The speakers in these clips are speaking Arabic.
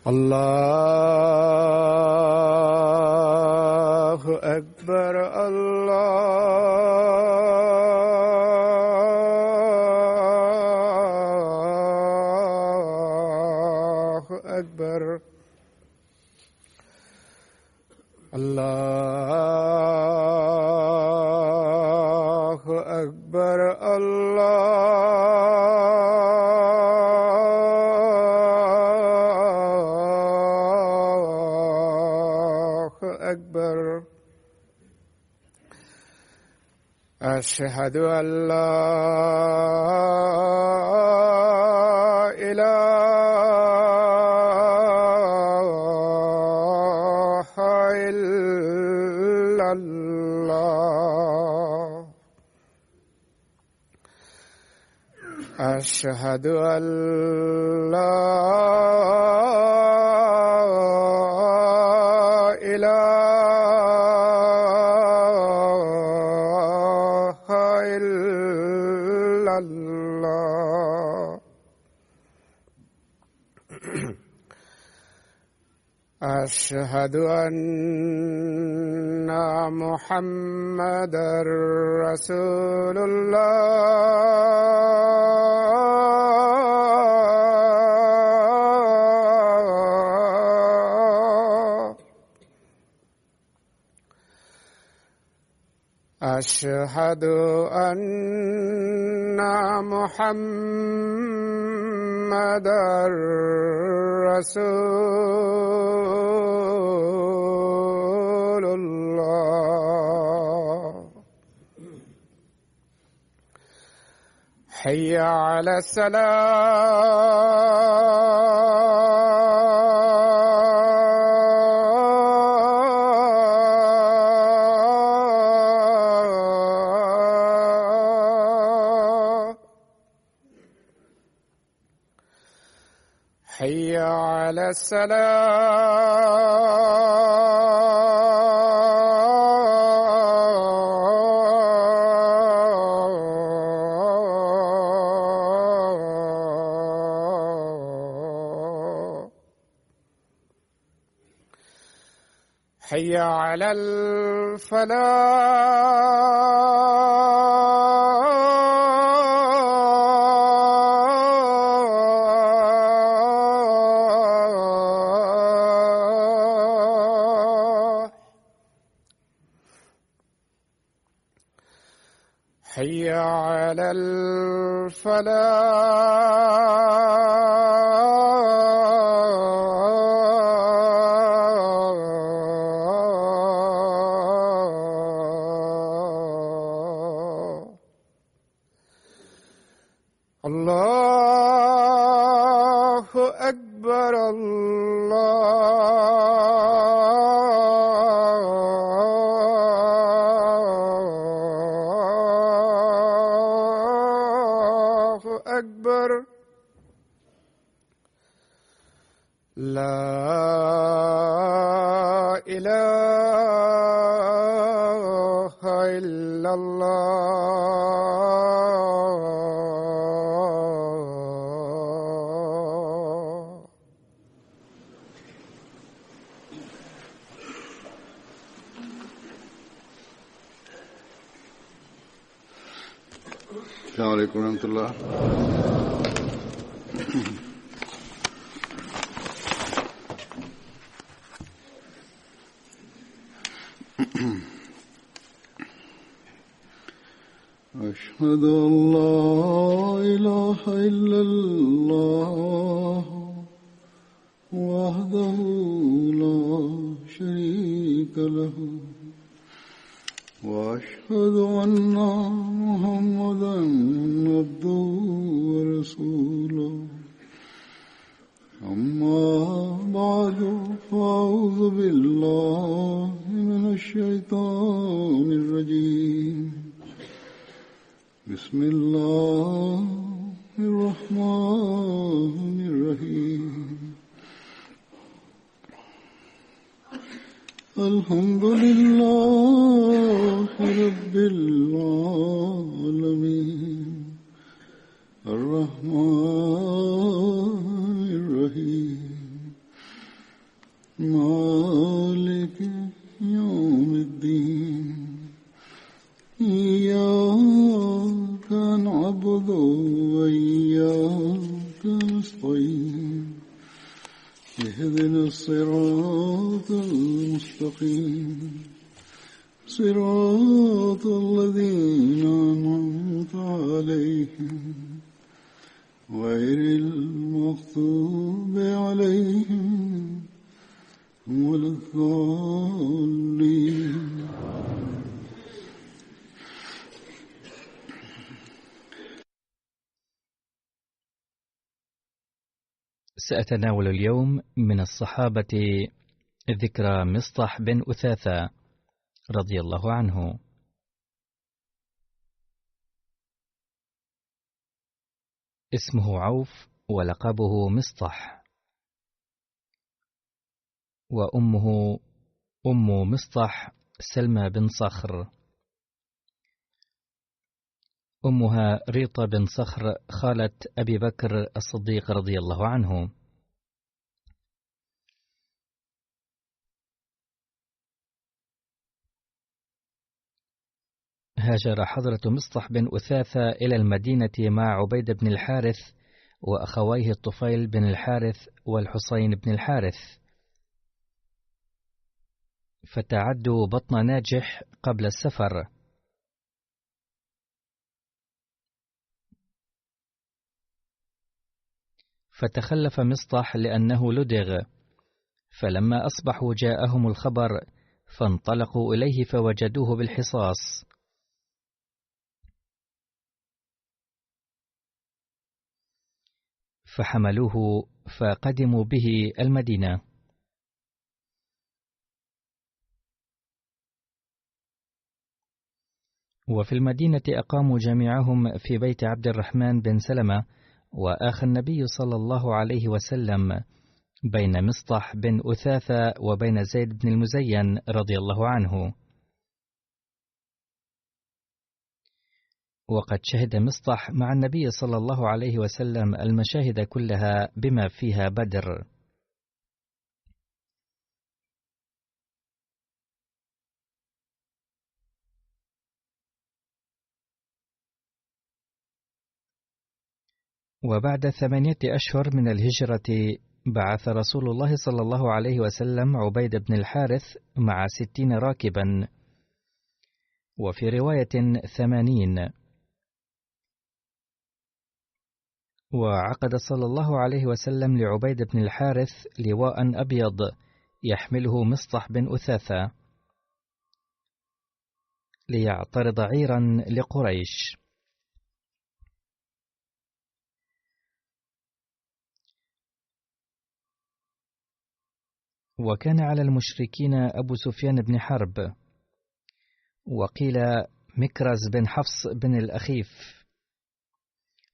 الله أكبر الله أكبر الله أكبر أشهد أن لا إله إلا الله أشهد أن لا أشهد أن محمدًا رسول الله أشهد أن محمدًا رسول الله حي على الصلاة حي على الصلاة حي على الفلاح حي على الفلاح الله أكبر الله أكبر لا إله إلا الله السلام عليكم ورحمة الله. أشهد أن لا إله إلا الله وحده لا شريك له وأشهد أن محمدًا عبده ورسوله أما بعد فأعوذ بالله من الشيطان الرجيم بسم الله الرحمن الرحيم الحمد لله رب العالمين الرحمن الرحيم مالك يوم الدين إياك نعبد وإياك نستعين اهدنا الصراط المستقيم صراط الذين أنعمت عليهم غير المغضوب عليهم ولا الضالين. سأتناول اليوم من الصحابة ذكرى مصطح بن أثاثة رضي الله عنه. اسمه عوف ولقبه مصطح، وأمه أم مصطح سلمى بن صخر، أمها ريطة بن صخر خالة أبي بكر الصديق رضي الله عنه. هاجر حضرة مصطح بن أثاثة إلى المدينة مع عبيد بن الحارث وأخويه الطفيل بن الحارث والحسين بن الحارث، فتعدوا بطن ناجح قبل السفر، فتخلف مصطح لأنه لدغ، فلما أصبحوا جاءهم الخبر فانطلقوا إليه فوجدوه بالحصاص، فحملوه فقدموا به المدينة. وفي المدينة أقاموا جميعهم في بيت عبد الرحمن بن سلمة، وآخى النبي صلى الله عليه وسلم بين مصطح بن أثاثة وبين زيد بن المزين رضي الله عنه. وقد شهد مصطح مع النبي صلى الله عليه وسلم المشاهد كلها بما فيها بدر. وبعد 8 أشهر من الهجرة بعث رسول الله صلى الله عليه وسلم عبيد بن الحارث مع 60 راكبا، وفي رواية 80، وعقد صلى الله عليه وسلم لعبيد بن الحارث لواء أبيض يحمله مصطح بن أثاثة ليعترض عيرا لقريش. وكان على المشركين أبو سفيان بن حرب، وقيل مكرز بن حفص بن الأخيف،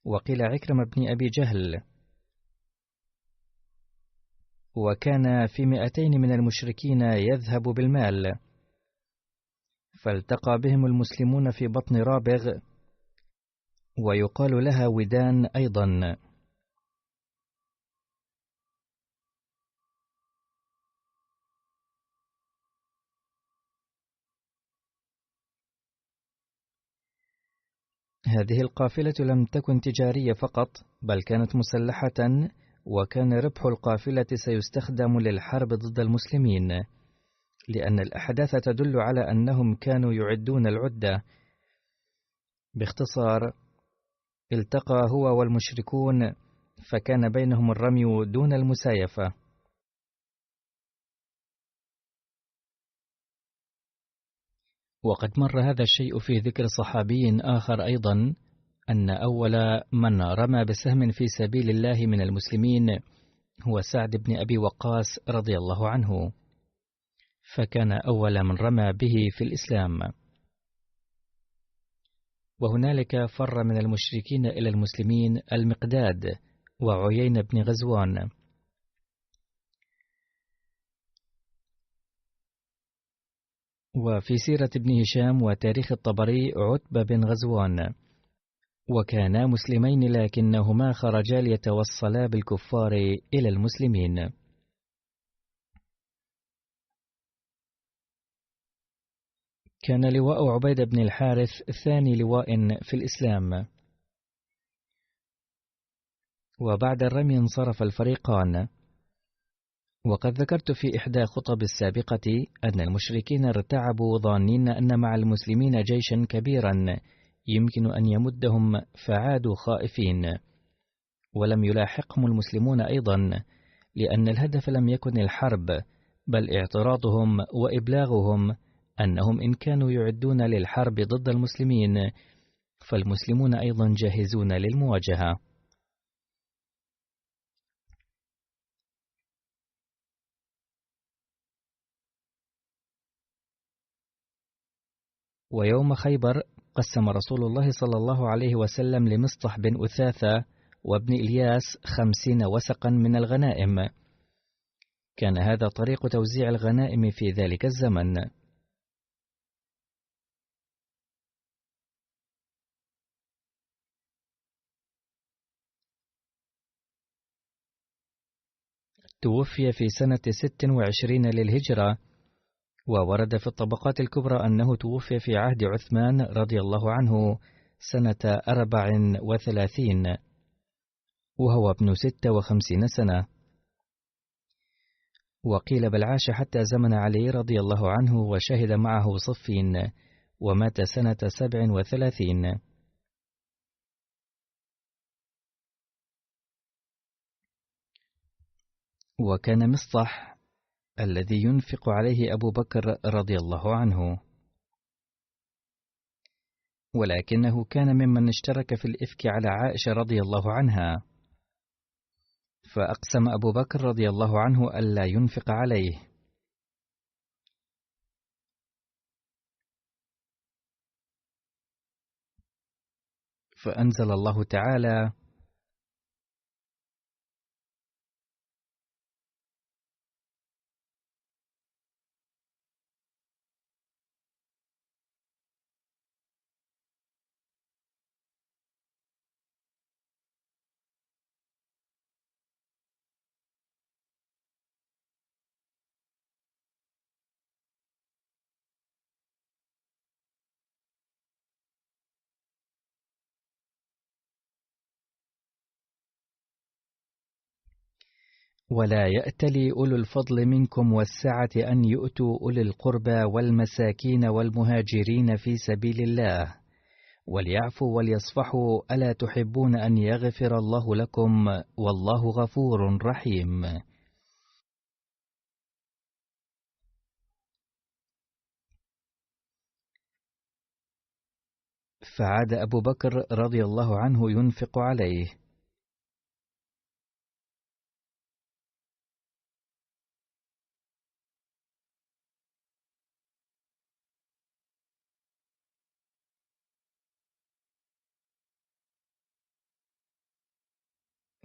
وقيل عكرمة بن أبي جهل، وكان في 200 من المشركين يذهب بالمال، فالتقى بهم المسلمون في بطن رابغ، ويقال لها ودان أيضا. هذه القافلة لم تكن تجارية فقط، بل كانت مسلحة، وكان ربح القافلة سيستخدم للحرب ضد المسلمين، لأن الأحداث تدل على أنهم كانوا يعدون العدة. باختصار، التقى هو والمشركون، فكان بينهم الرمي دون المسايفة. وقد مر هذا الشيء في ذكر صحابي آخر أيضا، أن أول من رمى بسهم في سبيل الله من المسلمين هو سعد بن أبي وقاص رضي الله عنه، فكان أول من رمى به في الإسلام. وهنالك فر من المشركين إلى المسلمين المقداد وعيين بن غزوان. وفي سيرة ابن هشام وتاريخ الطبري عتبة بن غزوان، وكانا مسلمين لكنهما خرجا ليتوصلا بالكفار إلى المسلمين. كان لواء عبيدة بن الحارث ثاني لواء في الإسلام. وبعد الرمي انصرف الفريقان. وقد ذكرت في إحدى خطب السابقة أن المشركين ارتعبوا ظانين أن مع المسلمين جيشا كبيرا يمكن أن يمدهم، فعادوا خائفين. ولم يلاحقهم المسلمون أيضا، لأن الهدف لم يكن الحرب، بل اعتراضهم وإبلاغهم أنهم إن كانوا يعدون للحرب ضد المسلمين فالمسلمون أيضا جاهزون للمواجهة. ويوم خيبر قسم رسول الله صلى الله عليه وسلم لمصطح بن أثاثة وابن إلياس 50 وسقا من الغنائم. كان هذا طريق توزيع الغنائم في ذلك الزمن. توفي في سنة 26 للهجرة. وورد في الطبقات الكبرى أنه توفي في عهد عثمان رضي الله عنه سنة 34، وهو ابن 56 سنة. وقيل بل عاش حتى زمن علي رضي الله عنه وشهد معه صفين، ومات سنة 37. وكان مصطح الذي ينفق عليه أبو بكر رضي الله عنه، ولكنه كان ممن اشترك في الإفك على عائشة رضي الله عنها، فأقسم أبو بكر رضي الله عنه ألا ينفق عليه. فأنزل الله تعالى: ولا يأتلي أولو الفضل منكم والسعة أن يؤتوا أولي القربى والمساكين والمهاجرين في سبيل الله وليعفوا وليصفحوا، ألا تحبون أن يغفر الله لكم والله غفور رحيم. فعاد أبو بكر رضي الله عنه ينفق عليه.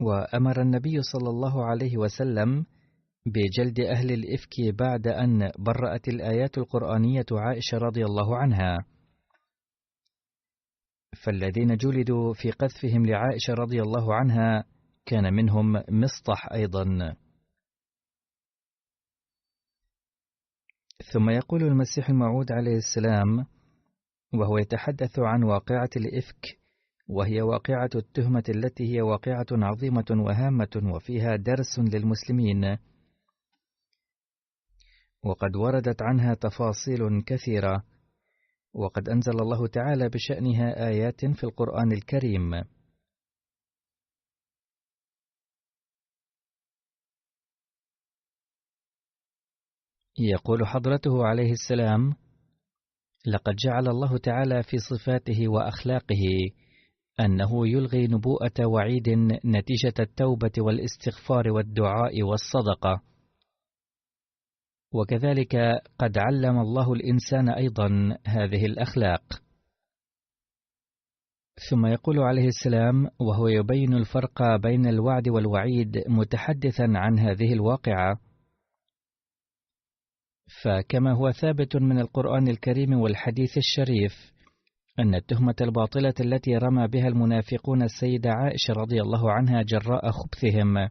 وأمر النبي صلى الله عليه وسلم بجلد أهل الإفك بعد أن برأت الآيات القرآنية عائشة رضي الله عنها، فالذين جلدوا في قذفهم لعائشة رضي الله عنها كان منهم مصطح أيضا. ثم يقول المسيح الموعود عليه السلام وهو يتحدث عن واقعة الإفك، وهي واقعة التهمة التي هي واقعة عظيمة وهامة وفيها درس للمسلمين، وقد وردت عنها تفاصيل كثيرة، وقد أنزل الله تعالى بشأنها آيات في القرآن الكريم. يقول حضرته عليه السلام: لقد جعل الله تعالى في صفاته وأخلاقه أنه يلغي نبوءة وعيد نتيجة التوبة والاستغفار والدعاء والصدقة، وكذلك قد علم الله الإنسان أيضا هذه الأخلاق. ثم يقول عليه السلام وهو يبين الفرق بين الوعد والوعيد متحدثا عن هذه الواقعة: فكما هو ثابت من القرآن الكريم والحديث الشريف أن التهمة الباطلة التي رمى بها المنافقون السيدة عائشة رضي الله عنها جراء خبثهم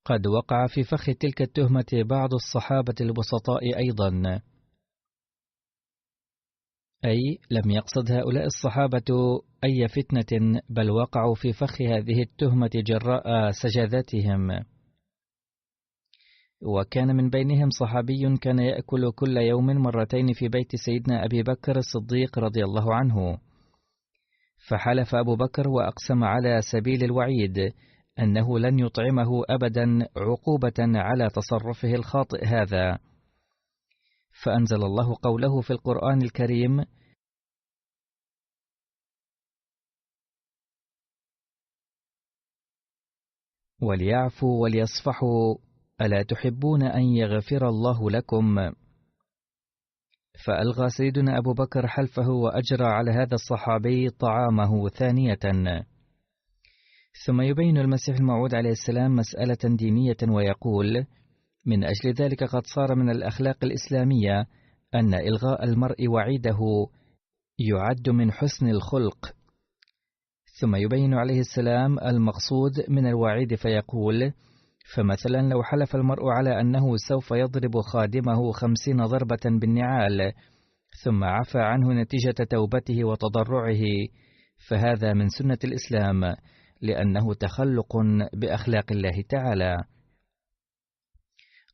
قد وقع في فخ تلك التهمة بعض الصحابة البسطاء أيضا، أي لم يقصد هؤلاء الصحابة أي فتنة، بل وقعوا في فخ هذه التهمة جراء سجاداتهم. وكان من بينهم صحابي كان يأكل كل يوم مرتين في بيت سيدنا أبي بكر الصديق رضي الله عنه، فحلف أبو بكر وأقسم على سبيل الوعيد أنه لن يطعمه أبدا عقوبة على تصرفه الخاطئ هذا، فأنزل الله قوله في القرآن الكريم: وليعفوا وليصفحوا ألا تحبون أن يغفر الله لكم. فألغى سيدنا أبو بكر حلفه وأجرى على هذا الصحابي طعامه ثانية. ثم يبين المسيح الموعود عليه السلام مسألة دينية ويقول: من أجل ذلك قد صار من الأخلاق الإسلامية أن إلغاء المرء وعيده يعد من حسن الخلق. ثم يبين عليه السلام المقصود من الوعيد فيقول: فمثلا لو حلف المرء على أنه سوف يضرب خادمه 50 ضربة بالنعال ثم عفى عنه نتيجة توبته وتضرعه، فهذا من سنة الإسلام لأنه تخلق بأخلاق الله تعالى.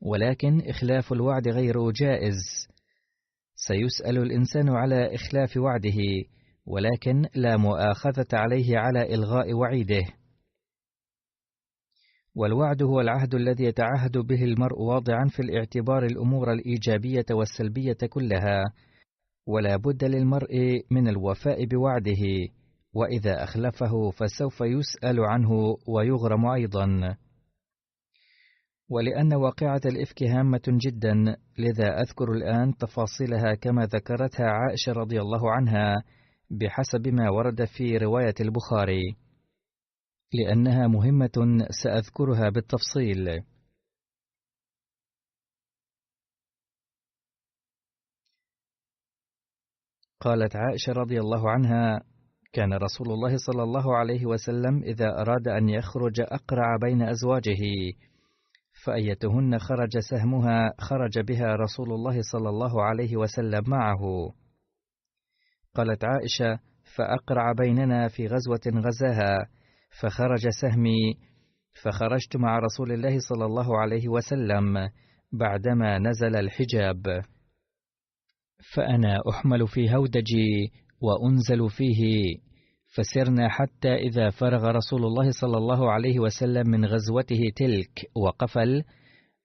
ولكن إخلاف الوعد غير جائز، سيسأل الإنسان على إخلاف وعده، ولكن لا مؤاخذة عليه على إلغاء وعيده. والوعد هو العهد الذي يتعهد به المرء واضعا في الاعتبار الأمور الإيجابية والسلبية كلها، ولا بد للمرء من الوفاء بوعده، وإذا أخلفه فسوف يسأل عنه ويغرم أيضا. ولأن واقعة الإفك هامة جدا، لذا أذكر الآن تفاصيلها كما ذكرتها عائشة رضي الله عنها بحسب ما ورد في رواية البخاري، لأنها مهمة سأذكرها بالتفصيل. قالت عائشة رضي الله عنها: كان رسول الله صلى الله عليه وسلم إذا أراد أن يخرج أقرع بين أزواجه، فأيتهن خرج سهمها خرج بها رسول الله صلى الله عليه وسلم معه. قالت عائشة: فأقرع بيننا في غزوة غزاها، فخرج سهمي، فخرجت مع رسول الله صلى الله عليه وسلم بعدما نزل الحجاب، فأنا أحمل في هودجي وأنزل فيه، فسرنا حتى إذا فرغ رسول الله صلى الله عليه وسلم من غزوته تلك وقفل،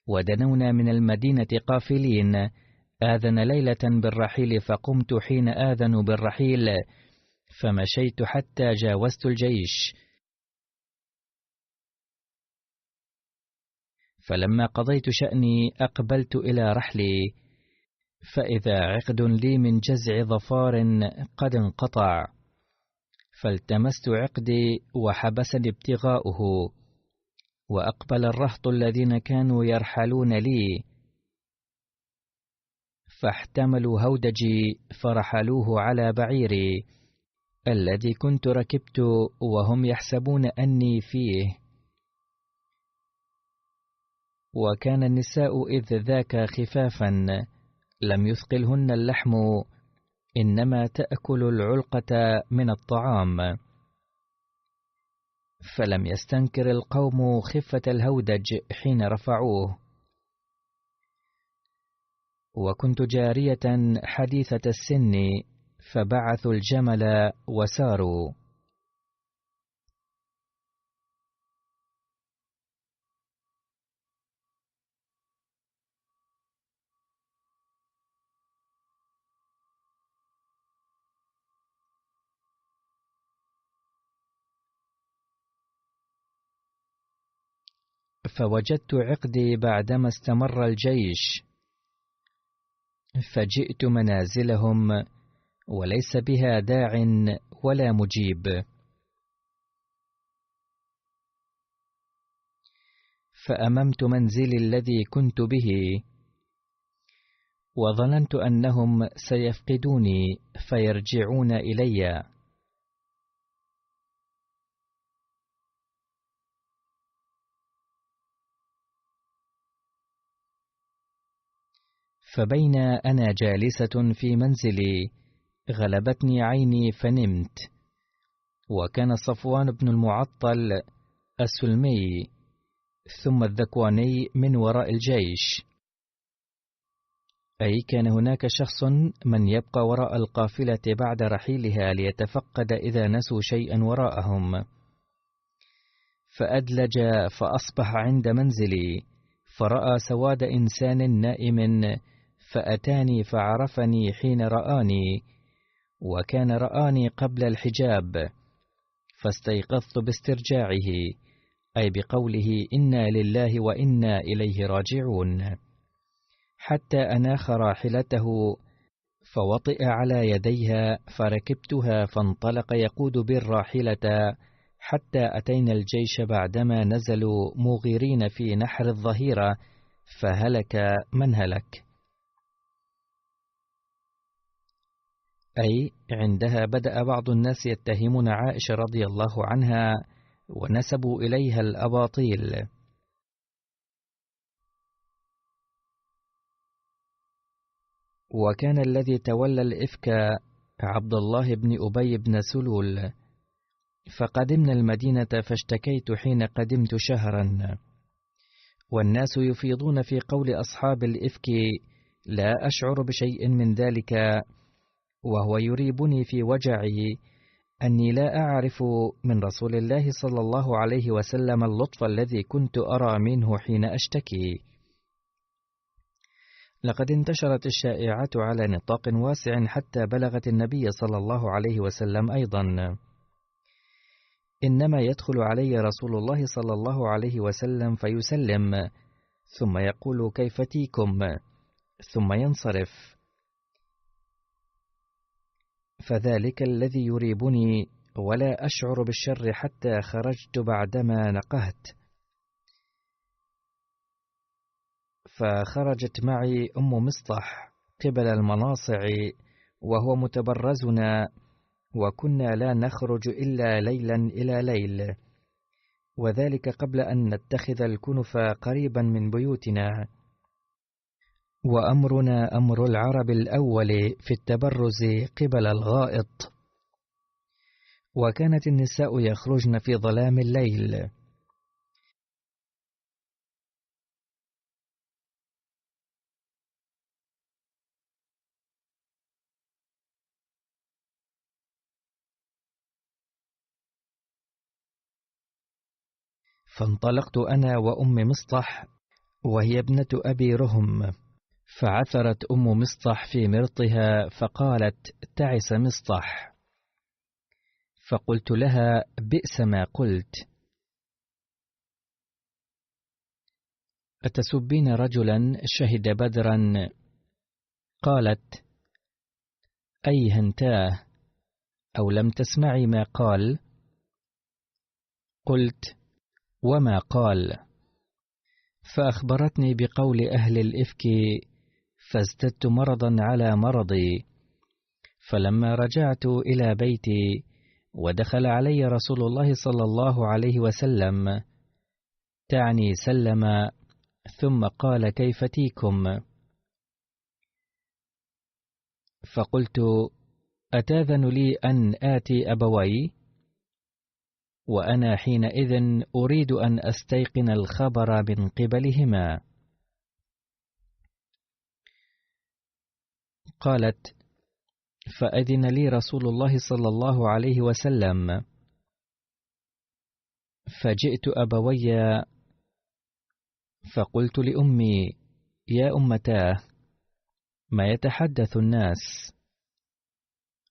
ودنونا من المدينة قافلين، آذن ليلة بالرحيل، فقمت حين آذن بالرحيل، فمشيت حتى جاوزت الجيش، فلما قضيت شأني أقبلت إلى رحلي، فإذا عقد لي من جزع ظفار قد انقطع، فالتمست عقدي وحبسني ابتغاؤه، وأقبل الرهط الذين كانوا يرحلون لي، فاحتملوا هودجي فرحلوه على بعيري الذي كنت ركبت، وهم يحسبون أني فيه. وكان النساء إذ ذاك خفافا لم يثقلهن اللحم، إنما تأكل العلقة من الطعام، فلم يستنكر القوم خفة الهودج حين رفعوه. وكنت جارية حديثة السن، فبعثوا الجمل وساروا. فوجدت عقدي بعدما استمر الجيش، فجئت منازلهم، وليس بها داع ولا مجيب. فأممت منزلي الذي كنت به، وظننت أنهم سيفقدوني فيرجعون إلي. فبين أنا جالسة في منزلي غلبتني عيني فنمت، وكان صفوان بن المعطل السلمي ثم الذكواني من وراء الجيش، أي كان هناك شخص من يبقى وراء القافلة بعد رحيلها ليتفقد إذا نسوا شيئا وراءهم. فأدلج فأصبح عند منزلي، فرأى سواد إنسان نائم، فأتاني فعرفني حين رآني، وكان رآني قبل الحجاب، فاستيقظت باسترجاعه، أي بقوله إنا لله وإنا إليه راجعون، حتى أناخ راحلته فوطئ على يديها، فركبتها فانطلق يقود بالراحلة حتى أتينا الجيش بعدما نزلوا مغيرين في نحر الظهيرة، فهلك من هلك. أي عندها بدأ بعض الناس يتهمون عائشة رضي الله عنها ونسبوا إليها الأباطيل. وكان الذي تولى الإفك عبد الله بن أبي بن سلول. فقدمنا المدينة فاشتكيت حين قدمت شهرا، والناس يفيضون في قول أصحاب الإفك، لا أشعر بشيء من ذلك، وهو يريبني في وجعي أني لا أعرف من رسول الله صلى الله عليه وسلم اللطف الذي كنت أرى منه حين أشتكي. لقد انتشرت الشائعات على نطاق واسع حتى بلغت النبي صلى الله عليه وسلم أيضا. إنما يدخل علي رسول الله صلى الله عليه وسلم فيسلم، ثم يقول كيف تيكم، ثم ينصرف، فذلك الذي يريبني، ولا أشعر بالشر حتى خرجت بعدما نقهت. فخرجت معي أم مصطح قبل المناصع، وهو متبرزنا، وكنا لا نخرج إلا ليلا إلى ليل، وذلك قبل أن نتخذ الكنف قريبا من بيوتنا. وأمرنا أمر العرب الأول في التبرز قبل الغائط، وكانت النساء يخرجن في ظلام الليل. فانطلقت أنا وأم مصطح، وهي ابنة أبي رهم، فعثرت أم مصطح في مرطها فقالت تعس مصطح، فقلت لها بئس ما قلت، أتسبين رجلا شهد بدرا؟ قالت أي هنتاه، أو لم تسمعي ما قال؟ قلت وما قال؟ فأخبرتني بقول أهل الإفك، فازددت مرضا على مرضي. فلما رجعت إلى بيتي ودخل علي رسول الله صلى الله عليه وسلم، تعني سلم، ثم قال كيف تيكم؟ فقلت أتاذن لي أن آتي أبوي؟ وأنا حينئذ أريد أن أستيقن الخبر من قبلهما. قالت فأذن لي رسول الله صلى الله عليه وسلم، فجئت أبوي فقلت لأمي يا أمتاه، ما يتحدث الناس؟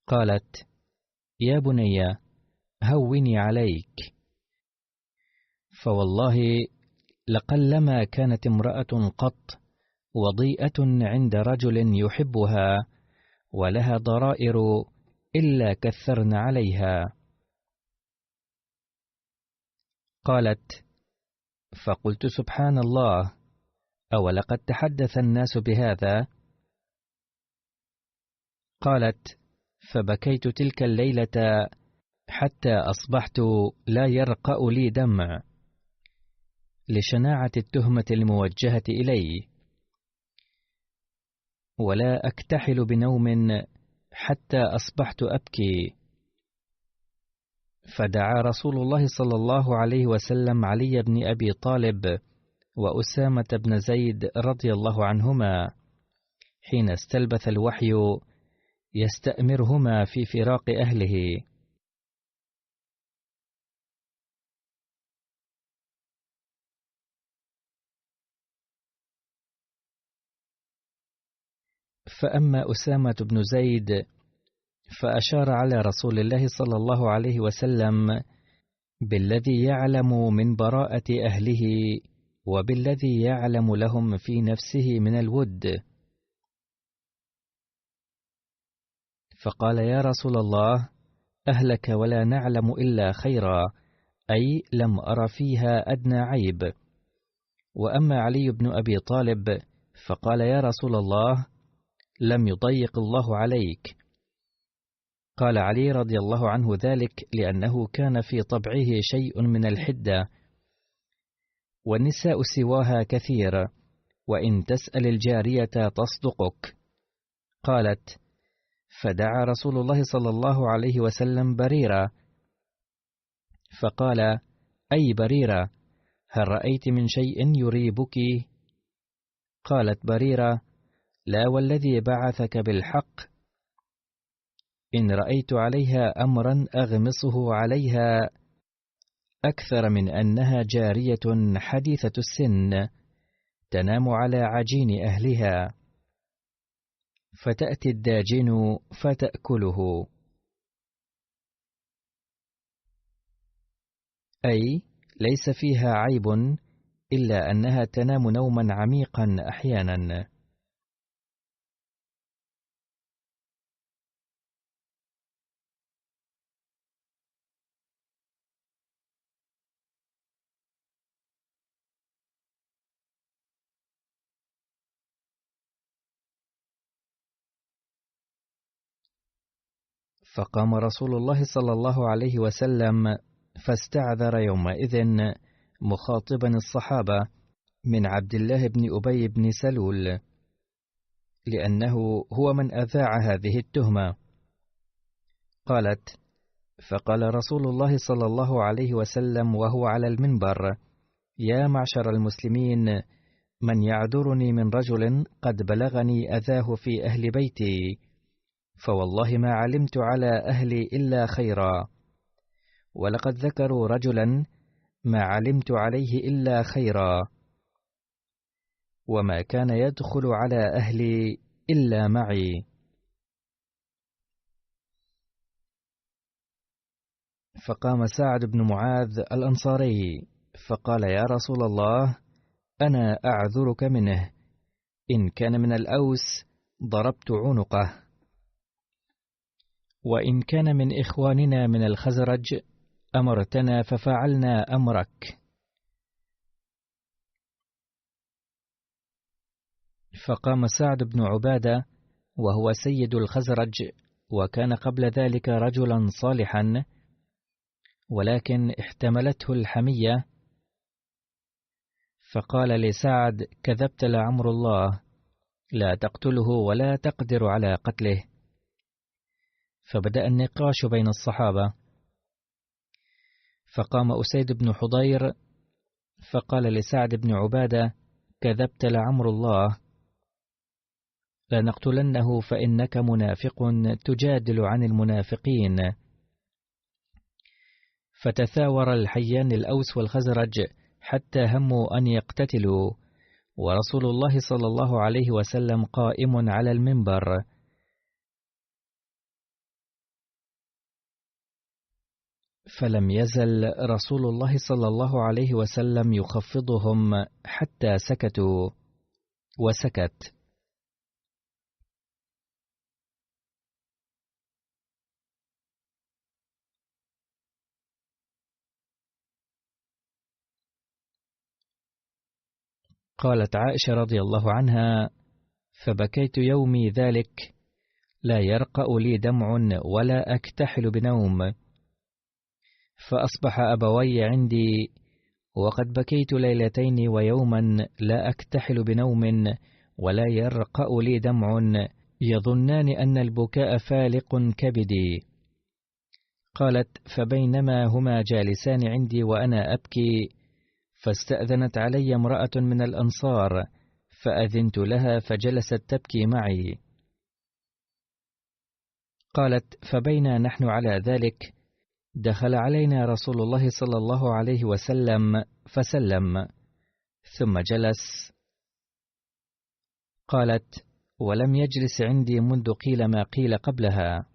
قالت يا بني هوني عليك، فوالله لقلما كانت امرأة قط وضيئة عند رجل يحبها ولها ضرائر إلا كثرن عليها. قالت: فقلت: سبحان الله، أولقد تحدث الناس بهذا؟ قالت: فبكيت تلك الليلة حتى أصبحت لا يرقأ لي دمع لشناعة التهمة الموجهة إلي، ولا أكتحل بنوم حتى أصبحت أبكي. فدعا رسول الله صلى الله عليه وسلم علي بن أبي طالب وأسامة بن زيد رضي الله عنهما حين استلبث الوحي يستأمرهما في فراق أهله. فأما أسامة بن زيد فأشار على رسول الله صلى الله عليه وسلم بالذي يعلم من براءة أهله وبالذي يعلم لهم في نفسه من الود، فقال: يا رسول الله، أهلك ولا نعلم إلا خيرا، أي لم أر فيها أدنى عيب. وأما علي بن أبي طالب فقال: يا رسول الله، لم يضيق الله عليك. قال علي رضي الله عنه ذلك لأنه كان في طبعه شيء من الحدة، والنساء سواها كثير، وإن تسأل الجارية تصدقك. قالت: فدعا رسول الله صلى الله عليه وسلم بريرة، فقال: أي بريرة، هل رأيت من شيء يريبك؟ قالت بريرة: لا والذي بعثك بالحق، إن رأيت عليها أمرا أغمصه عليها أكثر من أنها جارية حديثة السن تنام على عجين أهلها، فتأتي الداجن فتأكله. أي ليس فيها عيب إلا أنها تنام نوما عميقا أحيانا. فقام رسول الله صلى الله عليه وسلم فاستعذر يومئذ مخاطبا الصحابة من عبد الله بن أبي بن سلول، لأنه هو من أذاع هذه التهمة. قالت: فقال رسول الله صلى الله عليه وسلم وهو على المنبر: يا معشر المسلمين، من يعذرني من رجل قد بلغني أذاه في أهل بيتي، فوالله ما علمت على أهلي إلا خيرا، ولقد ذكروا رجلا ما علمت عليه إلا خيرا، وما كان يدخل على أهلي إلا معي. فقام سعد بن معاذ الأنصاري فقال: يا رسول الله، أنا أعذرك منه، إن كان من الأوس ضربت عنقه، وإن كان من إخواننا من الخزرج أمرتنا ففعلنا أمرك. فقام سعد بن عبادة وهو سيد الخزرج، وكان قبل ذلك رجلا صالحا، ولكن احتملته الحمية، فقال لسعد: كذبت لعمر الله، لا تقتله ولا تقدر على قتله. فبدأ النقاش بين الصحابة، فقام أسيد بن حضير فقال لسعد بن عبادة: كذبت لعمر الله، لنقتلنه فإنك منافق تجادل عن المنافقين. فتثاور الحيان الأوس والخزرج حتى هموا أن يقتتلوا، ورسول الله صلى الله عليه وسلم قائم على المنبر، فلم يزل رسول الله صلى الله عليه وسلم يخفضهم حتى سكتوا، وسكت. قالت عائشة رضي الله عنها: فبكيت يومي ذلك، لا يرقأ لي دمع ولا أكتحل بنوم، فأصبح أبوي عندي وقد بكيت ليلتين ويوما لا أكتحل بنوم ولا يرقأ لي دمع، يظنان أن البكاء فالق كبدي. قالت: فبينما هما جالسان عندي وأنا أبكي، فاستأذنت علي امرأة من الأنصار، فأذنت لها فجلست تبكي معي. قالت: فبينا نحن على ذلك، دخل علينا رسول الله صلى الله عليه وسلم فسلم، ثم جلس. قالت: ولم يجلس عندي منذ قيل ما قيل قبلها،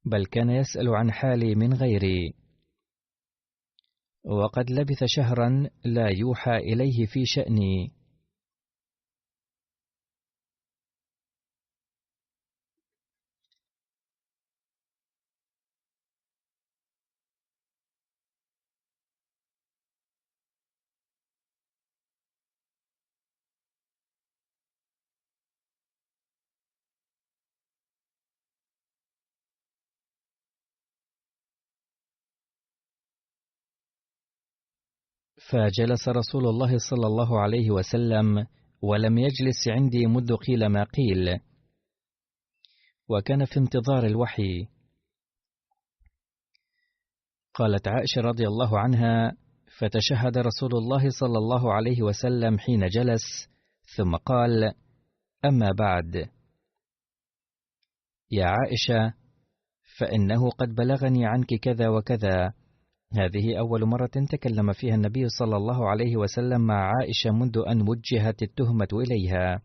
بل كان يسأل عن حالي من غيري، وقد لبث شهرا لا يوحى إليه في شأني. فجلس رسول الله صلى الله عليه وسلم ولم يجلس عندي منذ قيل ما قيل، وكان في انتظار الوحي. قالت عائشة رضي الله عنها: فتشهد رسول الله صلى الله عليه وسلم حين جلس، ثم قال: أما بعد، يا عائشة، فإنه قد بلغني عنك كذا وكذا. هذه أول مرة تكلم فيها النبي صلى الله عليه وسلم مع عائشة منذ أن وجهت التهمة إليها.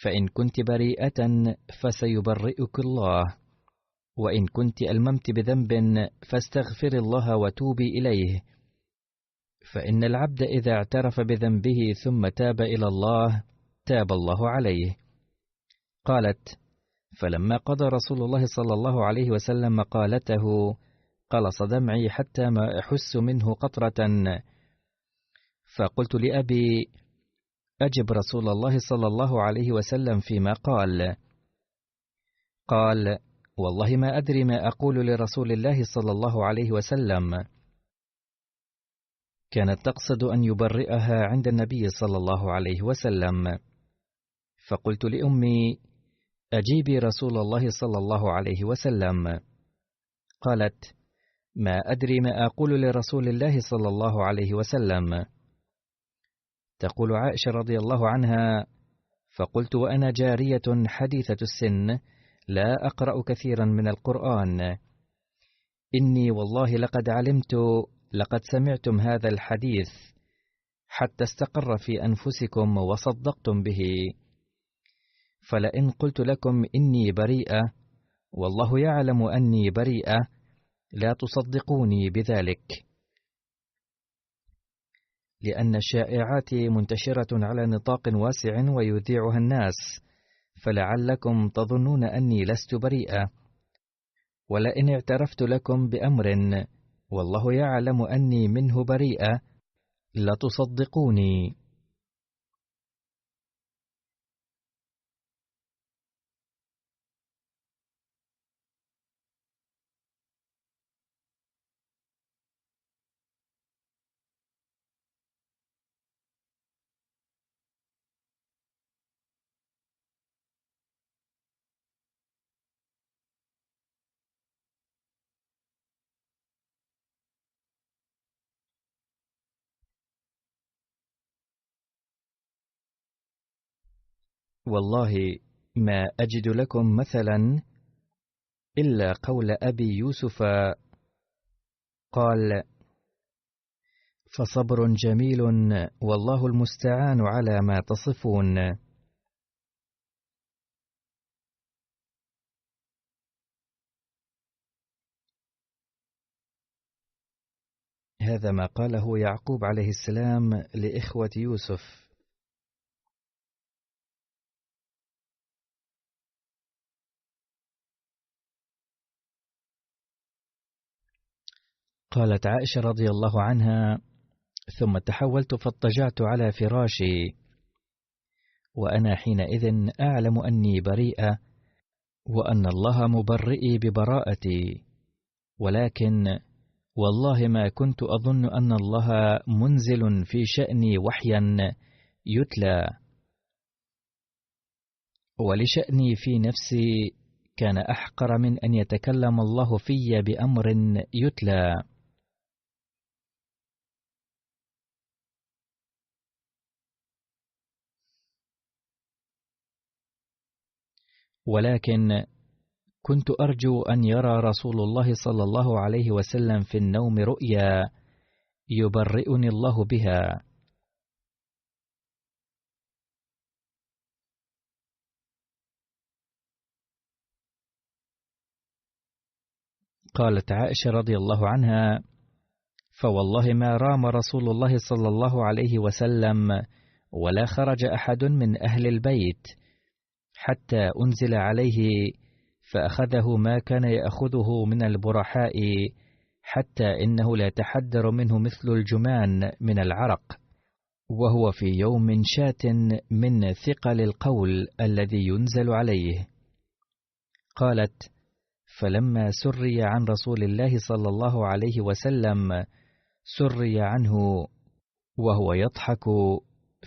فإن كنت بريئة فسيبرئك الله، وإن كنت ألممت بذنب فاستغفر الله وتوبي إليه، فإن العبد إذا اعترف بذنبه ثم تاب إلى الله تاب الله عليه. قالت: فلما قضى رسول الله صلى الله عليه وسلم مقالته قلص دمعي حتى ما أحس منه قطرة، فقلت لأبي: أجب رسول الله صلى الله عليه وسلم فيما قال. قال: والله ما أدري ما أقول لرسول الله صلى الله عليه وسلم. كانت تقصد أن يبرئها عند النبي صلى الله عليه وسلم. فقلت لأمي: أجيبي رسول الله صلى الله عليه وسلم. قالت: ما أدري ما أقول لرسول الله صلى الله عليه وسلم. تقول عائشة رضي الله عنها: فقلت وأنا جارية حديثة السن لا أقرأ كثيرا من القرآن: إني والله لقد علمت لقد سمعتم هذا الحديث حتى استقر في أنفسكم وصدقتم به، فلئن قلت لكم إني بريئة والله يعلم أني بريئة لا تصدقوني بذلك، لأن الشائعات منتشرة على نطاق واسع ويذيعها الناس، فلعلكم تظنون أني لست بريئة. ولئن اعترفت لكم بأمر والله يعلم أني منه بريئة لتصدقوني. والله ما أجد لكم مثلا إلا قول أبي يوسف قال: فصبر جميل والله المستعان على ما تصفون. هذا ما قاله يعقوب عليه السلام لإخوة يوسف. قالت عائشة رضي الله عنها: ثم تحولت فاضطجعت على فراشي، وأنا حينئذ أعلم أني بريئة وأن الله مبرئي ببراءتي، ولكن والله ما كنت أظن أن الله منزل في شأني وحيا يتلى، ولشأني في نفسي كان أحقر من أن يتكلم الله في بأمر يتلى. ولكن كنت أرجو أن يرى رسول الله صلى الله عليه وسلم في النوم رؤيا يبرئني الله بها. قالت عائشة رضي الله عنها: فوالله ما رام رسول الله صلى الله عليه وسلم ولا خرج أحد من أهل البيت حتى أنزل عليه فأخذه ما كان يأخذه من البرحاء، حتى إنه لا يتحدر منه مثل الجمان من العرق، وهو في يوم شات من ثقل القول الذي ينزل عليه. قالت: فلما سري عن رسول الله صلى الله عليه وسلم سري عنه وهو يضحك،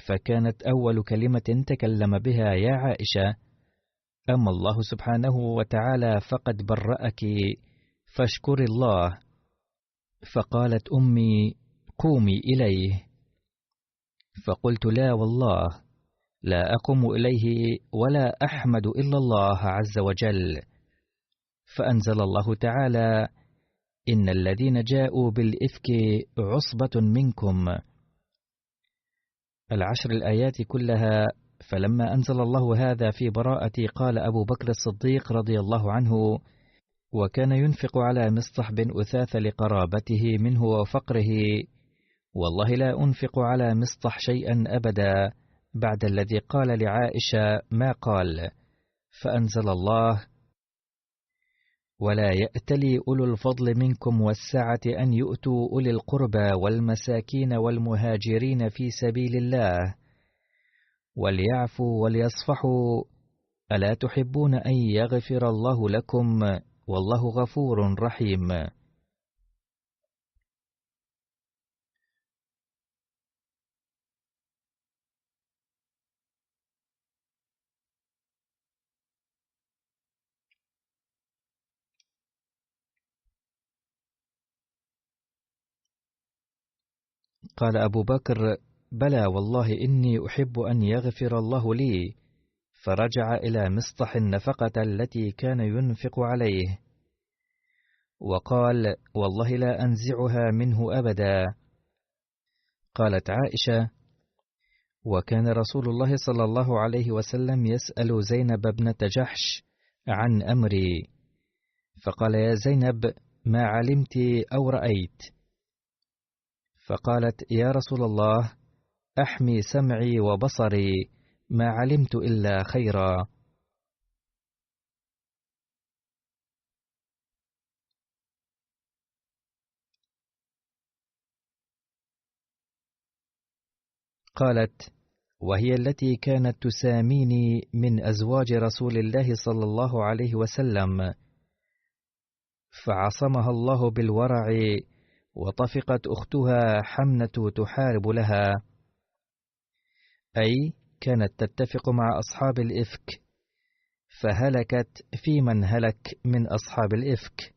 فكانت أول كلمة تكلم بها: يا عائشة، أما الله سبحانه وتعالى فقد برأك فاشكر الله. فقالت أمي: قومي إليه. فقلت: لا والله، لا أقوم إليه ولا أحمد إلا الله عز وجل. فأنزل الله تعالى: إن الذين جاءوا بالإفك عصبة منكم، 10 الآيات كلها. فلما أنزل الله هذا في براءتي قال أبو بكر الصديق رضي الله عنه، وكان ينفق على مصطح بن أثاث لقرابته منه وفقره: والله لا أنفق على مصطح شيئا أبدا بعد الذي قال لعائشة ما قال. فأنزل الله: ولا يأتلي أولو الفضل منكم والسعة أن يؤتوا أولي القربى والمساكين والمهاجرين في سبيل الله وليعفوا وليصفحوا، ألا تحبون أن يغفر الله لكم والله غفور رحيم. قال أبو بكر: بلى والله إني أحب أن يغفر الله لي. فرجع إلى مصطح النفقة التي كان ينفق عليه، وقال: والله لا أنزعها منه أبدا. قالت عائشة: وكان رسول الله صلى الله عليه وسلم يسأل زينب بنت جحش عن أمري، فقال: يا زينب، ما علمت أو رأيت؟ فقالت: يا رسول الله، أحمي سمعي وبصري، ما علمت إلا خيرا. قالت: وهي التي كانت تساميني من أزواج رسول الله صلى الله عليه وسلم، فعصمها الله بالورع، وطفقت أختها حمنة تحارب لها، أي كانت تتفق مع أصحاب الإفك، فهلكت في من هلك من أصحاب الإفك.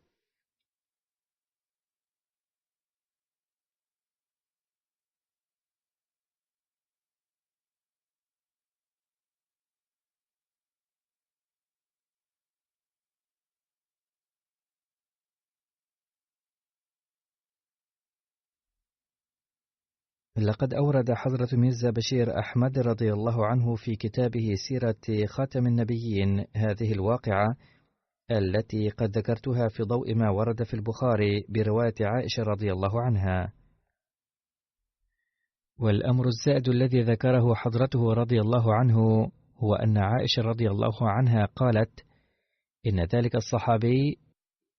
لقد أورد حضرة ميرزا بشير أحمد رضي الله عنه في كتابه سيرة خاتم النبيين هذه الواقعة التي قد ذكرتها في ضوء ما ورد في البخاري برواية عائشة رضي الله عنها. والأمر الزائد الذي ذكره حضرته رضي الله عنه هو أن عائشة رضي الله عنها قالت: إن ذلك الصحابي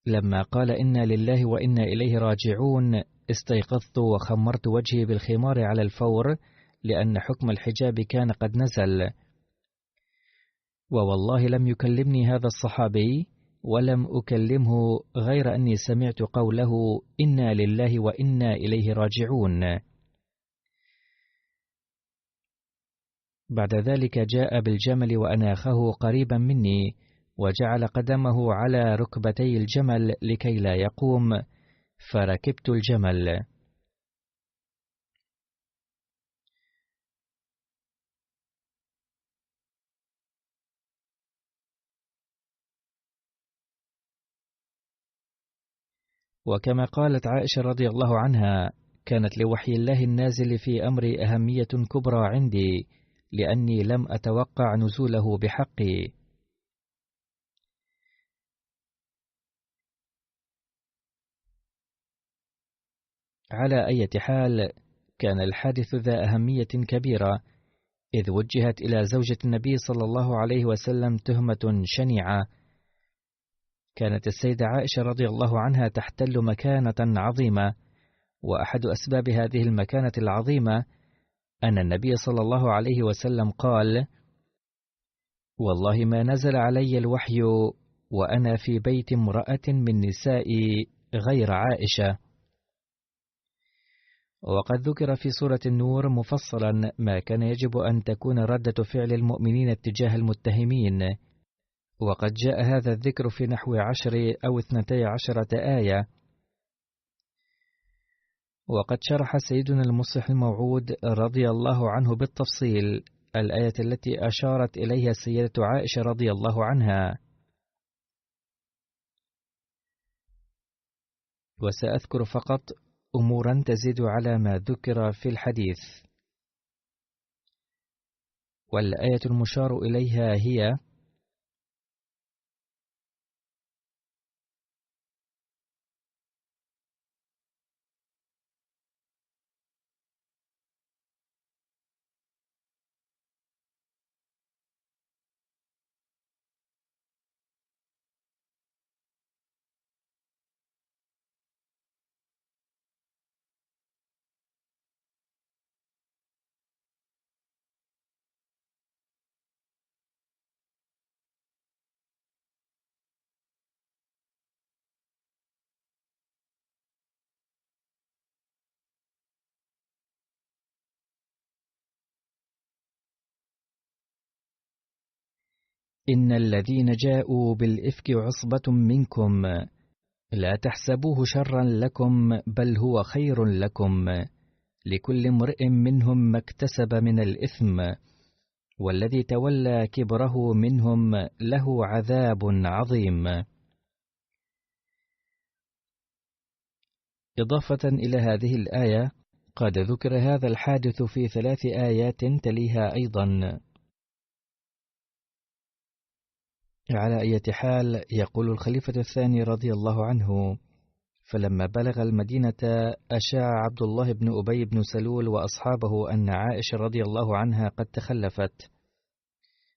لما قال إنا لله وإنا إليه راجعون استيقظت وخمرت وجهي بالخمار على الفور، لأن حكم الحجاب كان قد نزل. ووالله لم يكلمني هذا الصحابي، ولم أكلمه غير أني سمعت قوله: إنا لله وإنا إليه راجعون. بعد ذلك جاء بالجمل وأناخه قريبا مني، وجعل قدمه على ركبتي الجمل لكي لا يقوم، فركبت الجمل. وكما قالت عائشة رضي الله عنها: كانت لوحي الله النازل في أمري أهمية كبرى عندي، لأني لم أتوقع نزوله بحقي. على أي حال، كان الحادث ذا أهمية كبيرة، إذ وجهت إلى زوجة النبي صلى الله عليه وسلم تهمة شنيعة. كانت السيدة عائشة رضي الله عنها تحتل مكانة عظيمة، وأحد أسباب هذه المكانة العظيمة أن النبي صلى الله عليه وسلم قال: والله ما نزل علي الوحي وأنا في بيت امرأة من نسائي غير عائشة. وقد ذكر في سورة النور مفصلا ما كان يجب أن تكون ردة فعل المؤمنين اتجاه المتهمين، وقد جاء هذا الذكر في نحو 10 أو 12 آية. وقد شرح سيدنا المصلح الموعود رضي الله عنه بالتفصيل الآية التي أشارت إليها السيدة عائشة رضي الله عنها، وسأذكر فقط أمورا تزيد على ما ذكر في الحديث. والآية المشار إليها هي: إن الذين جاءوا بالإفك عصبة منكم لا تحسبوه شرا لكم بل هو خير لكم، لكل امرئ منهم ما اكتسب من الإثم، والذي تولى كبره منهم له عذاب عظيم. إضافة إلى هذه الآية، قد ذكر هذا الحادث في 3 آيات تليها أيضا. على أي حال، يقول الخليفة الثاني رضي الله عنه: فلما بلغ المدينة أشاع عبد الله بن أبي بن سلول وأصحابه أن عائشة رضي الله عنها قد تخلفت،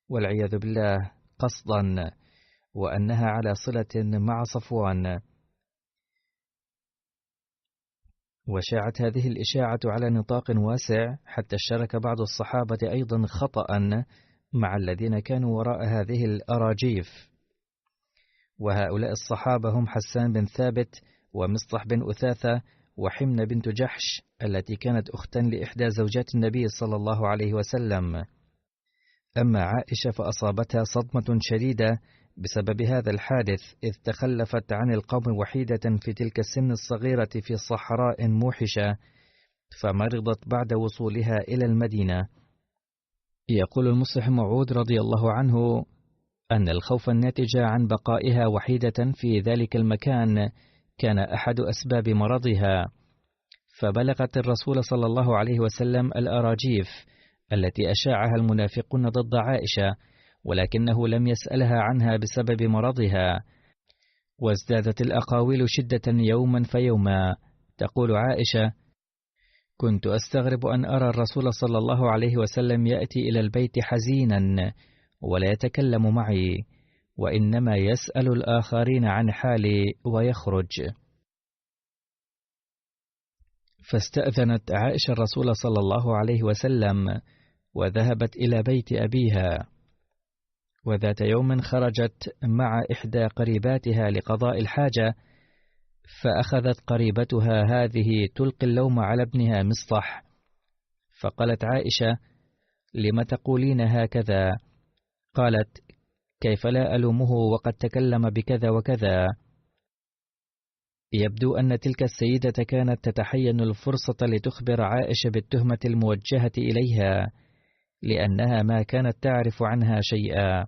والعياذ بالله، قصدا، وأنها على صلة مع صفوان. وشاعت هذه الإشاعة على نطاق واسع، حتى اشترك بعض الصحابة أيضا خطأ مع الذين كانوا وراء هذه الأراجيف. وهؤلاء الصحابة هم حسان بن ثابت، ومصطح بن أثاثة، وحمنة بنت جحش التي كانت أختا لإحدى زوجات النبي صلى الله عليه وسلم. أما عائشة فأصابتها صدمة شديدة بسبب هذا الحادث، إذ تخلفت عن القوم وحيدة في تلك السن الصغيرة في صحراء موحشة، فمرضت بعد وصولها إلى المدينة. يقول المصلح موعود رضي الله عنه أن الخوف الناتج عن بقائها وحيدة في ذلك المكان كان أحد أسباب مرضها، فبلغت الرسول صلى الله عليه وسلم الأراجيف التي أشاعها المنافقون ضد عائشة، ولكنه لم يسألها عنها بسبب مرضها. وازدادت الأقاويل شدة يوما فيوما. تقول عائشة: كنت أستغرب أن أرى الرسول صلى الله عليه وسلم يأتي إلى البيت حزينا ولا يتكلم معي، وإنما يسأل الآخرين عن حالي ويخرج. فاستأذنت عائشة الرسول صلى الله عليه وسلم وذهبت إلى بيت أبيها. وذات يوم خرجت مع إحدى قريباتها لقضاء الحاجة، فأخذت قريبتها هذه تلقي اللوم على ابنها مصطح، فقالت عائشة: لم تقولين هكذا؟ قالت: كيف لا ألومه وقد تكلم بكذا وكذا. يبدو أن تلك السيدة كانت تتحين الفرصة لتخبر عائشة بالتهمة الموجهة إليها، لأنها ما كانت تعرف عنها شيئا.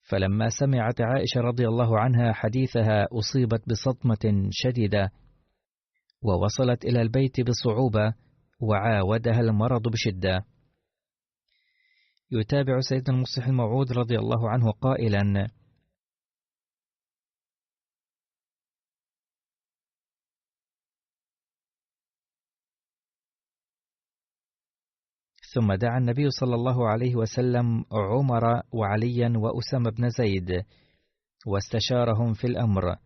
فلما سمعت عائشة رضي الله عنها حديثها أصيبت بصدمة شديدة، ووصلت إلى البيت بصعوبة، وعاودها المرض بشدة. يتابع سيدنا المصلح الموعود رضي الله عنه قائلا: ثم دعا النبي صلى الله عليه وسلم عمر وعليا وأسامة بن زيد واستشارهم في الأمر،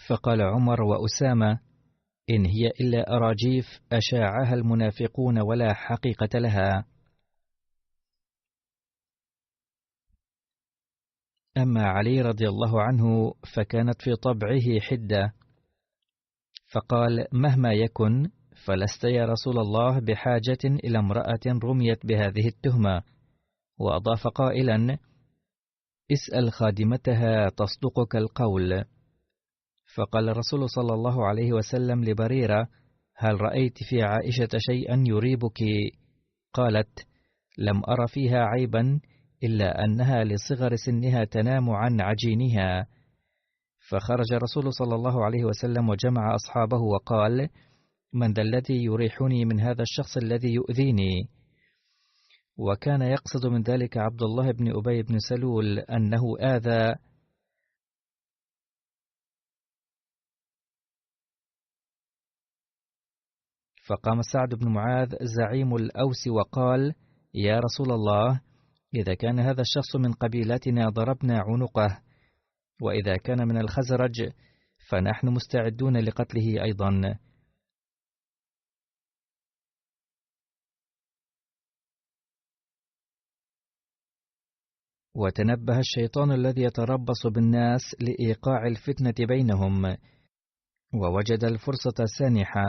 فقال عمر وأسامة: إن هي إلا أراجيف أشاعها المنافقون ولا حقيقة لها. أما علي رضي الله عنه فكانت في طبعه حدة، فقال: مهما يكن فلست يا رسول الله بحاجة إلى امرأة رميت بهذه التهمة. وأضاف قائلا: اسأل خادمتها تصدقك القول. فقال الرسول صلى الله عليه وسلم لبريرة: هل رأيت في عائشة شيئا يريبك؟ قالت: لم أر فيها عيبا إلا أنها لصغر سنها تنام عن عجينها. فخرج الرسول صلى الله عليه وسلم وجمع أصحابه وقال: من ذا الذي يريحني من هذا الشخص الذي يؤذيني؟ وكان يقصد من ذلك عبد الله بن أبي بن سلول أنه آذى. فقام سعد بن معاذ زعيم الأوس وقال: يا رسول الله، إذا كان هذا الشخص من قبيلتنا ضربنا عنقه، وإذا كان من الخزرج فنحن مستعدون لقتله أيضا. وتنبه الشيطان الذي يتربص بالناس لإيقاع الفتنة بينهم، ووجد الفرصة سانحة،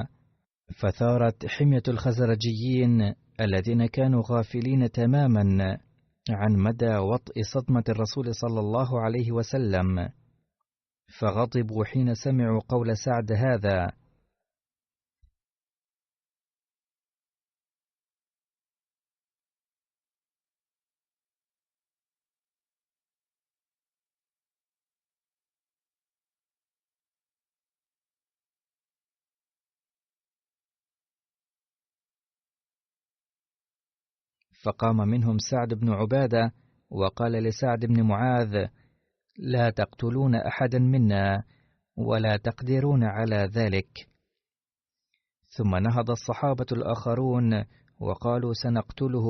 فثارت حمية الخزرجيين الذين كانوا غافلين تماما عن مدى وطئ صدمة الرسول صلى الله عليه وسلم، فغضبوا حين سمعوا قول سعد هذا. فقام منهم سعد بن عبادة وقال لسعد بن معاذ: لا تقتلون أحدا منا ولا تقدرون على ذلك. ثم نهض الصحابة الآخرون وقالوا: سنقتله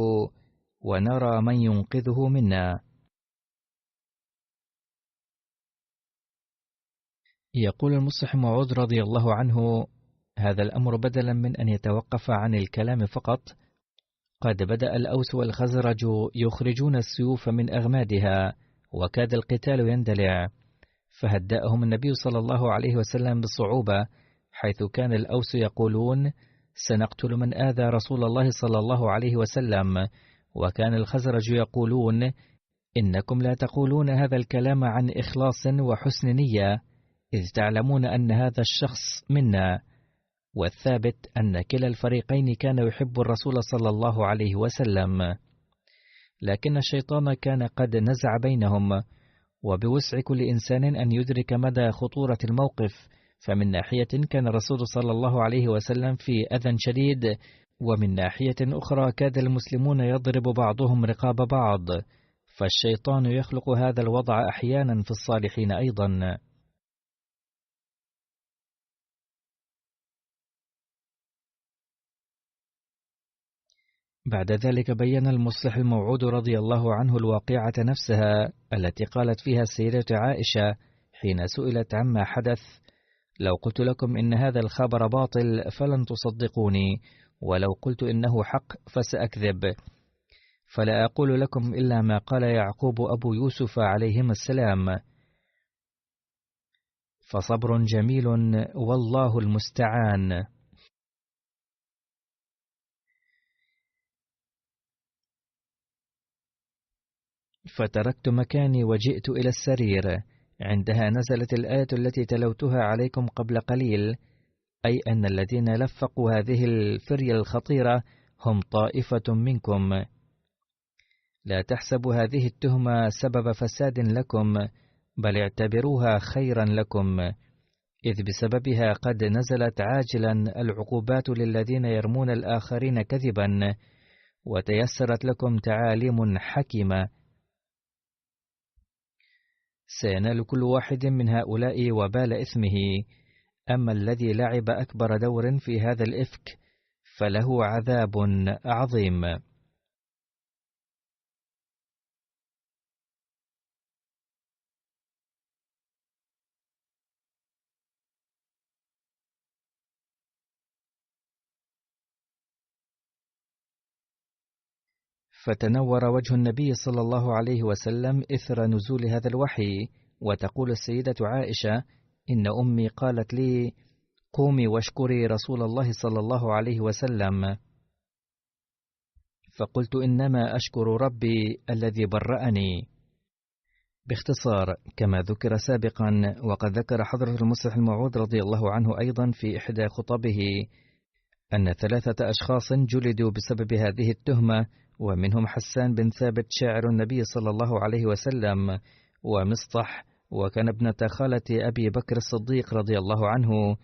ونرى من ينقذه منا. يقول المصلح موعود رضي الله عنه: هذا الأمر بدلا من أن يتوقف عن الكلام فقط، قد بدأ الأوس والخزرج يخرجون السيوف من أغمادها، وكاد القتال يندلع، فهدأهم النبي صلى الله عليه وسلم بصعوبة، حيث كان الأوس يقولون: سنقتل من آذى رسول الله صلى الله عليه وسلم، وكان الخزرج يقولون: إنكم لا تقولون هذا الكلام عن إخلاص وحسن نية، إذ تعلمون أن هذا الشخص منا. والثابت أن كلا الفريقين كان يحب الرسول صلى الله عليه وسلم، لكن الشيطان كان قد نزع بينهم، وبوسع كل إنسان أن يدرك مدى خطورة الموقف، فمن ناحية كان الرسول صلى الله عليه وسلم في أذى شديد، ومن ناحية أخرى كاد المسلمون يضرب بعضهم رقاب بعض، فالشيطان يخلق هذا الوضع أحيانا في الصالحين أيضا. بعد ذلك بين المصلح الموعود رضي الله عنه الواقعة نفسها التي قالت فيها السيدة عائشة حين سئلت عما حدث: لو قلت لكم إن هذا الخبر باطل فلن تصدقوني، ولو قلت إنه حق فسأكذب، فلا أقول لكم إلا ما قال يعقوب أبو يوسف عليهما السلام: فصبر جميل والله المستعان. فتركت مكاني وجئت إلى السرير. عندها نزلت الآية التي تلوتها عليكم قبل قليل، أي أن الذين لفقوا هذه الفرية الخطيرة هم طائفة منكم. لا تحسبوا هذه التهمة سبب فساد لكم، بل اعتبروها خيرا لكم، إذ بسببها قد نزلت عاجلا العقوبات للذين يرمون الآخرين كذبا، وتيسرت لكم تعاليم حكمة. سينال كل واحد من هؤلاء وبال إثمه، أما الذي لعب أكبر دور في هذا الإفك فله عذاب عظيم. فتنور وجه النبي صلى الله عليه وسلم إثر نزول هذا الوحي، وتقول السيدة عائشة: إن أمي قالت لي: قومي واشكري رسول الله صلى الله عليه وسلم. فقلت: إنما أشكر ربي الذي برأني. باختصار، كما ذكر سابقا، وقد ذكر حضرة المصلح الموعود رضي الله عنه أيضا في إحدى خطبه أن 3 أشخاص جلدوا بسبب هذه التهمة، ومنهم حسان بن ثابت شاعر النبي صلى الله عليه وسلم، ومصطح، وكان ابنة خالة أبي بكر الصديق رضي الله عنه،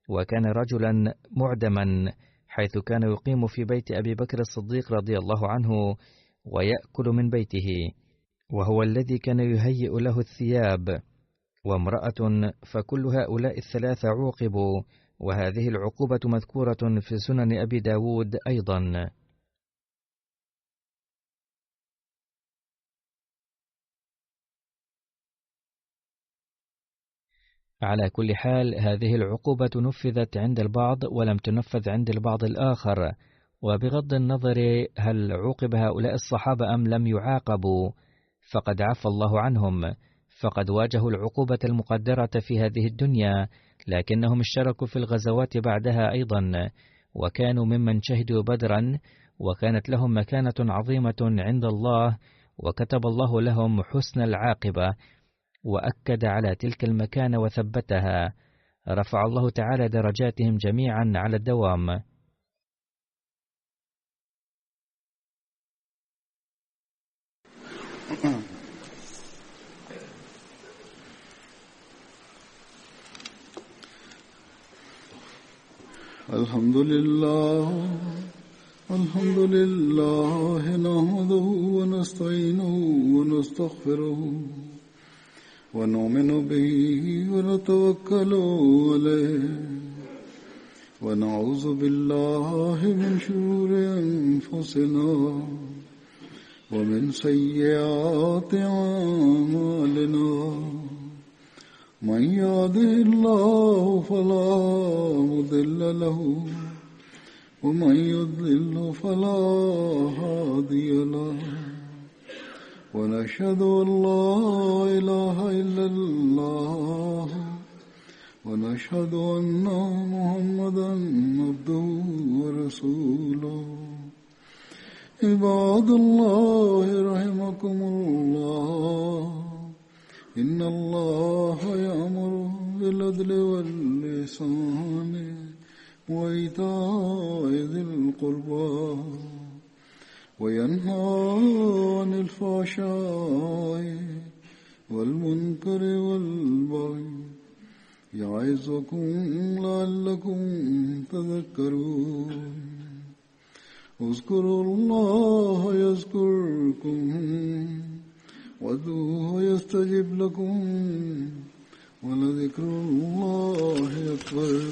وكان رجلا معدما، حيث كان يقيم في بيت أبي بكر الصديق رضي الله عنه ويأكل من بيته، وهو الذي كان يهيئ له الثياب، وامرأة. فكل هؤلاء ال3 عوقبوا، وهذه العقوبة مذكورة في سنن أبي داود أيضا. على كل حال، هذه العقوبة نفذت عند البعض ولم تنفذ عند البعض الآخر، وبغض النظر هل عوقب هؤلاء الصحابة أم لم يعاقبوا، فقد عفى الله عنهم، فقد واجهوا العقوبة المقدرة في هذه الدنيا، لكنهم اشتركوا في الغزوات بعدها أيضا، وكانوا ممن شهدوا بدرا، وكانت لهم مكانة عظيمة عند الله، وكتب الله لهم حسن العاقبة، وأكد على تلك المكانة وثبتها. رفع الله تعالى درجاتهم جميعا على الدوام. الحمد لله نحمده ونستعينه ونستغفره ونؤمن به ونتوكل عليه ونعوذ بالله من شرور أنفسنا ومن سيئات أعمالنا من يهده الله فلا مضل له ومن يضلل فلا هادي له ونشهد أن لا إله إلا الله ونشهد أن محمدا عبده ورسوله عباد الله رحمكم الله إن الله يأمر بالعدل والإحسان وإيتاء ذي القربى وينهى عن الفحشاء والمنكر والبغي يعظكم لعلكم تذكرون اذكروا الله يذكركم وادعوه يستجب لكم ولذكر الله أكبر.